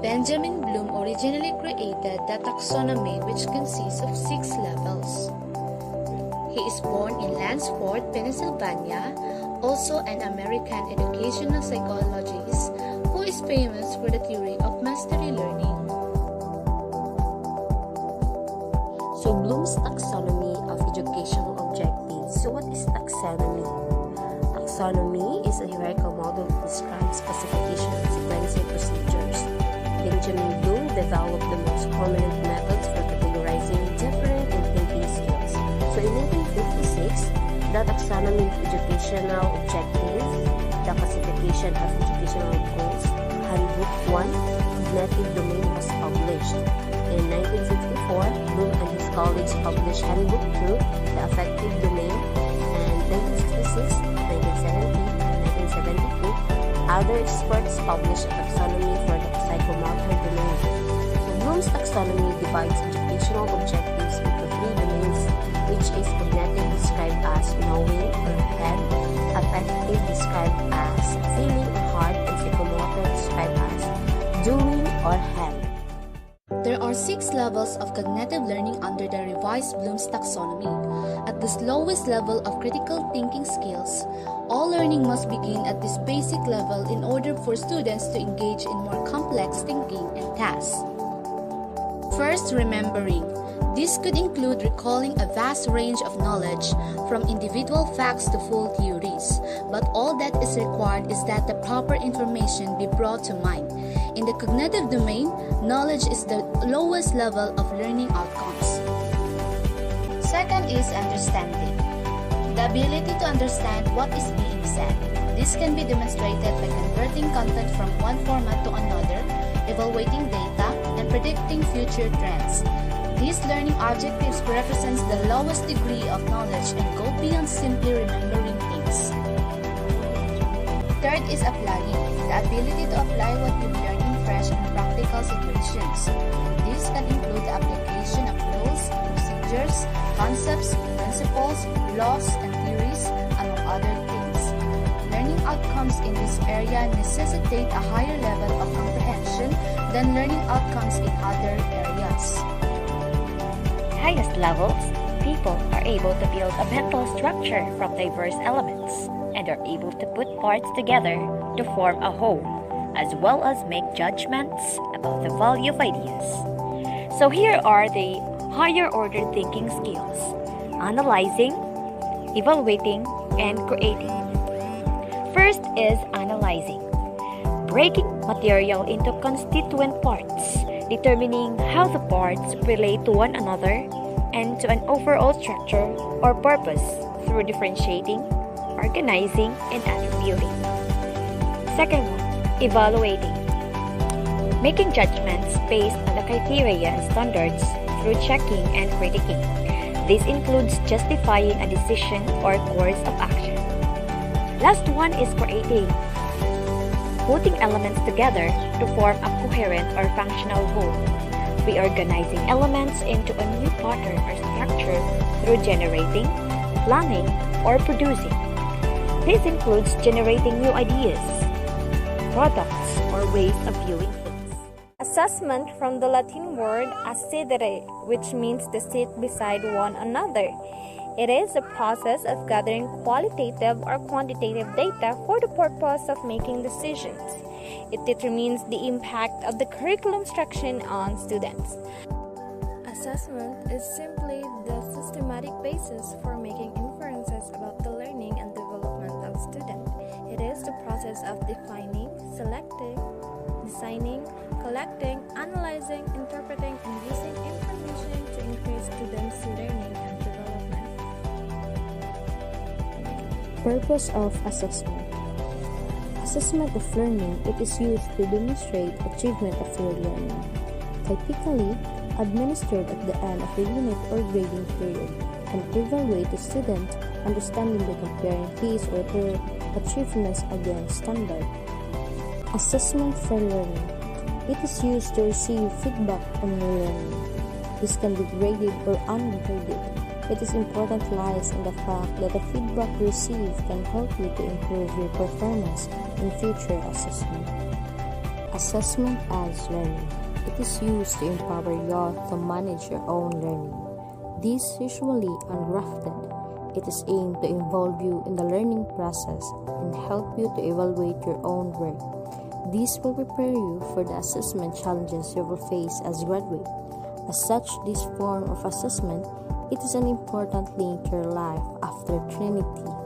Benjamin Bloom originally created the taxonomy, which consists of 6 levels. He is born in Lansford, Pennsylvania, also an American educational psychologist who is famous for the theory of mastery learning. So Bloom's taxonomy of educational objectives. So what is taxonomy? Taxonomy is a hierarchical model that describes classification and sequencing procedures. Benjamin Bloom developed the most prominent methods for categorizing different and thinking skills. So in 1956, the taxonomy of educational objectives, the classification of educational goals, Handbook 1, Cognitive Domain was published. In 1964, Bloom and his colleagues published Handbook 2, The Affective Domain, and 1966, 1970, and 1972, other experts published a taxonomy for the psychomotor domain. So Bloom's taxonomy divides educational objectives into 3 domains, which is cognitive described as knowing or head, affective described as feeling or heart, and psychomotor described as doing or hand. There are 6 levels of cognitive learning under the revised Bloom's taxonomy. At this lowest level of critical thinking skills, all learning must begin at this basic level in order for students to engage in more complex thinking and tasks. First, remembering. This could include recalling a vast range of knowledge, from individual facts to full theories, but all that is required is that the proper information be brought to mind. In the cognitive domain, knowledge is the lowest level of learning outcomes. Second is understanding. The ability to understand what is being said. This can be demonstrated by converting content from one format to another, evaluating data, and predicting future trends. These learning objectives represents the lowest degree of knowledge and go beyond simply remembering things. Third is applying. The ability to apply what you've learned in fresh and practical situations. This can include the application of rules, procedures, concepts, principles, laws, and theories, among other things. Learning outcomes in this area necessitate a higher level of comprehension than learning outcomes in other areas. Highest levels, people are able to build a mental structure from diverse elements and are able to put parts together to form a whole, as well as make judgments about the value of ideas. So here are the higher order thinking skills: analyzing, evaluating, and creating. First is analyzing. Breaking material into constituent parts, determining how the parts relate to one another and to an overall structure or purpose through differentiating, organizing, and attributing. Second one, evaluating. Making judgments based on the criteria and standards through checking and critiquing. This includes justifying a decision or course of action. Last one is creating. Putting elements together to form a coherent or functional whole. Reorganizing elements into a new pattern or structure through generating, planning, or producing. This includes generating new ideas, products, or ways of viewing things. Assessment from the Latin word assidere, which means to sit beside one another. It is a process of gathering qualitative or quantitative data for the purpose of making decisions. It determines the impact of the curriculum instruction on students. Assessment is simply the systematic basis for making inferences about the learning and development of students. It is the process of defining, selecting, designing, collecting, analyzing, interpreting, and using information to increase students' learning and development. Purpose of assessment. Assessment of learning, it is used to demonstrate achievement of your learning. Typically, administered at the end of the unit or grading period, and evaluate the student, understanding by comparing his or her achievements against standard. Assessment for learning. It is used to receive feedback on your learning. This can be graded or ungraded. Its importance lies in the fact that the feedback received can help you to improve your performance in future assessment. Assessment as learning. It is used to empower you to manage your own learning. This is usually ungrafted. It is aimed to involve you in the learning process and help you to evaluate your own work. This will prepare you for the assessment challenges you will face as graduate. As such, this form of assessment, it is an important link to your life after Trinity.